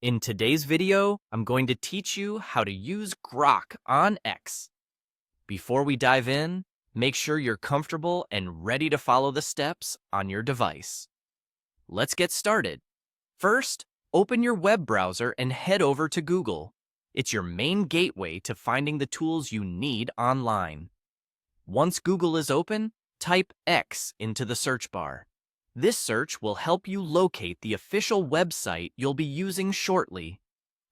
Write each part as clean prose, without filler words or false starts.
In today's video, I'm going to teach you how to use Grok on X. Before we dive in, make sure you're comfortable and ready to follow the steps on your device. Let's get started. First, open your web browser and head over to Google. It's your main gateway to finding the tools you need online. Once Google is open, type X into the search bar. This search will help you locate the official website you'll be using shortly.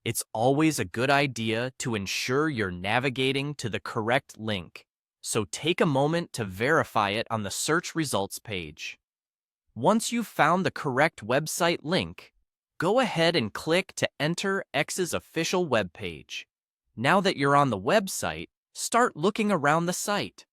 It's always a good idea to ensure you're navigating to the correct link, so take a moment to verify it on the search results page. Once you've found the correct website link, go ahead and click to enter X's official webpage. Now that you're on the website, start looking around the site.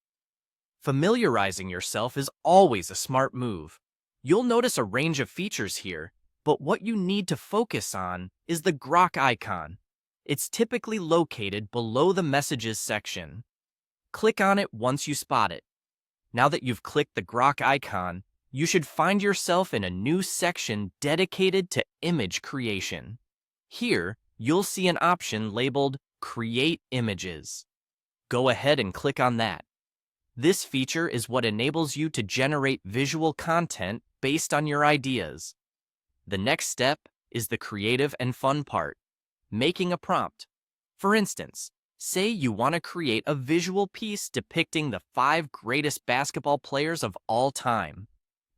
Familiarizing yourself is always a smart move. You'll notice a range of features here, but what you need to focus on is the Grok icon. It's typically located below the Messages section. Click on it once you spot it. Now that you've clicked the Grok icon, you should find yourself in a new section dedicated to image creation. Here, you'll see an option labeled Create Images. Go ahead and click on that. This feature is what enables you to generate visual content based on your ideas. The next step is the creative and fun part, making a prompt. For instance, say you want to create a visual piece depicting the 5 greatest basketball players of all time.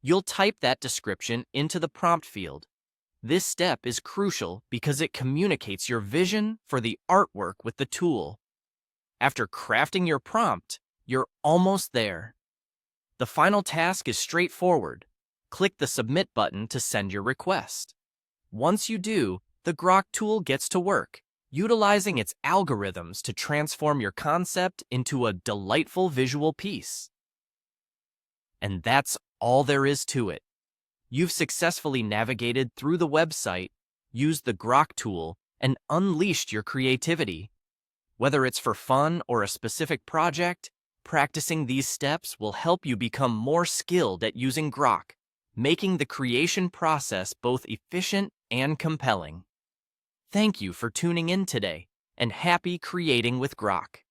You'll type that description into the prompt field. This step is crucial because it communicates your vision for the artwork with the tool. After crafting your prompt, you're almost there. The final task is straightforward. Click the Submit button to send your request. Once you do, the Grok tool gets to work, utilizing its algorithms to transform your concept into a delightful visual piece. And that's all there is to it. You've successfully navigated through the website, used the Grok tool, and unleashed your creativity. Whether it's for fun or a specific project, practicing these steps will help you become more skilled at using Grok, making the creation process both efficient and compelling. Thank you for tuning in today, and happy creating with Grok.